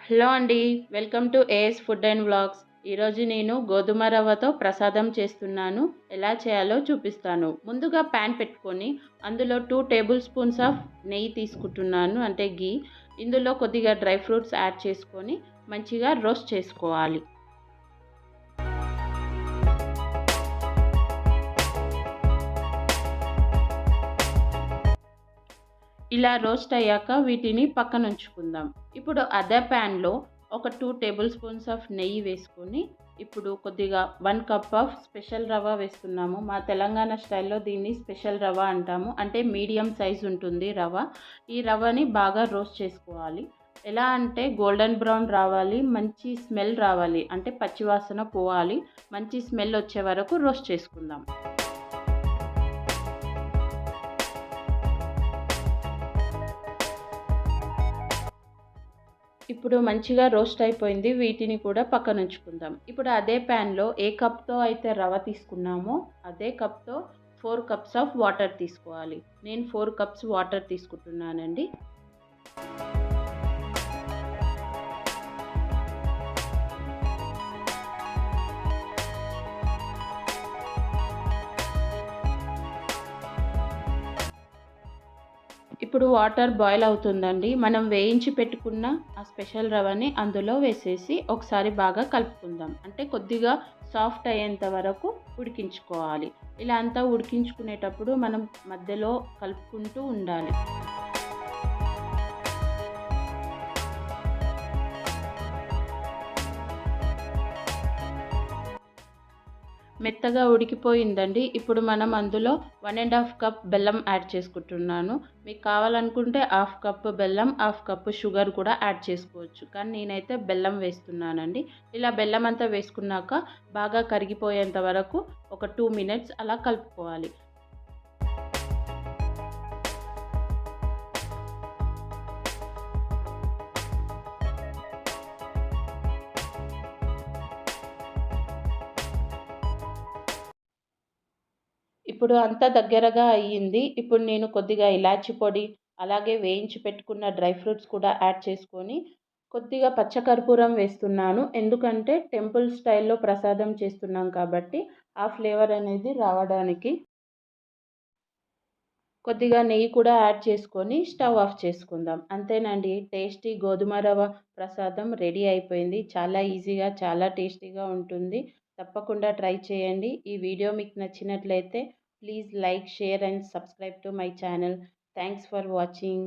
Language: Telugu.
హలో అండి. Welcome to AS food and vlogs. ఈరోజు నేను గోధుమ రవ్వతో ప్రసాదం చేస్తున్నాను. ఎలా చేయాలో చూపిస్తాను. ముందుగా ప్యాన్ పెట్టుకొని అందులో 2 టేబుల్ స్పూన్స్ ఆఫ్ నెయ్యి తీసుకుంటున్నాను, అంటే ఘీ. ఇందులో కొద్దిగా డ్రై ఫ్రూట్స్ యాడ్ చేసుకొని మంచిగా రోస్ట్ చేసుకోవాలి. ఇలా రోస్ట్ అయ్యాక వీటిని పక్కన ఉంచుకుందాం. ఇప్పుడు అదే ప్యాన్లో ఒక 2 టేబుల్ స్పూన్స్ ఆఫ్ నెయ్యి వేసుకొని ఇప్పుడు కొద్దిగా 1 కప్ ఆఫ్ స్పెషల్ రవ్వ వేస్తున్నాము. మా తెలంగాణ స్టైల్లో దీన్ని స్పెషల్ రవ్వ అంటాము. అంటే మీడియం సైజ్ ఉంటుంది రవ్వ. ఈ రవ్వని బాగా రోస్ట్ చేసుకోవాలి. ఎలా అంటే గోల్డెన్ బ్రౌన్ రావాలి, మంచి స్మెల్ రావాలి, అంటే పచ్చివాసన పోవాలి. మంచి స్మెల్ వచ్చే వరకు రోస్ట్ చేసుకుందాం. ఇప్పుడు మంచిగా రోస్ట్ అయిపోయింది. వీటిని కూడా పక్కన ఉంచుకుందాం. ఇప్పుడు అదే ప్యాన్లో ఏ కప్తో అయితే రవ్వ తీసుకున్నామో అదే కప్తో 4 కప్స్ ఆఫ్ వాటర్ తీసుకోవాలి. నేను 4 కప్స్ వాటర్ తీసుకుంటున్నానండి. ఇప్పుడు వాటర్ బాయిల్ అవుతుందండి. మనం వేయించి పెట్టుకున్న ఆ స్పెషల్ రవ్వని అందులో వేసేసి ఒకసారి బాగా కలుపుకుందాం. అంటే కొద్దిగా సాఫ్ట్ అయ్యేంత వరకు ఉడికించుకోవాలి. ఇలా అంతా ఉడికించుకునేటప్పుడు మనం మధ్యలో కలుపుకుంటూ ఉండాలి. మెత్తగా ఉడికిపోయిందండి. ఇప్పుడు మనం అందులో 1½ కప్ బెల్లం యాడ్ చేసుకుంటున్నాను. మీకు కావాలనుకుంటే హాఫ్ కప్ బెల్లం, హాఫ్ కప్ షుగర్ కూడా యాడ్ చేసుకోవచ్చు. కానీ నేనైతే బెల్లం వేస్తున్నానండి. ఇలా బెల్లం అంతా వేసుకున్నాక బాగా కరిగిపోయేంత వరకు ఒక 2 మినిట్స్ అలా కలుపుకోవాలి. ఇప్పుడు అంతా దగ్గరగా అయ్యింది. ఇప్పుడు నేను కొద్దిగా ఇలాచి పొడి, అలాగే వేయించి పెట్టుకున్న డ్రై ఫ్రూట్స్ కూడా యాడ్ చేసుకొని కొద్దిగా పచ్చకర్పూరం వేస్తున్నాను. ఎందుకంటే టెంపుల్ స్టైల్‌లో ప్రసాదం చేస్తున్నాం కాబట్టి ఆ ఫ్లేవర్ అనేది రావడానికి. కొద్దిగా నెయ్యి కూడా యాడ్ చేసుకొని స్టవ్ ఆఫ్ చేసుకుందాం. అంతేనండి, టేస్టీ గోధుమ రవ్వ ప్రసాదం రెడీ అయిపోయింది. చాలా ఈజీగా, చాలా టేస్టీగా ఉంటుంది. తప్పకుండా ట్రై చేయండి. ఈ వీడియో మీకు నచ్చినట్లయితే please like, share and subscribe to my channel. Thanks for watching.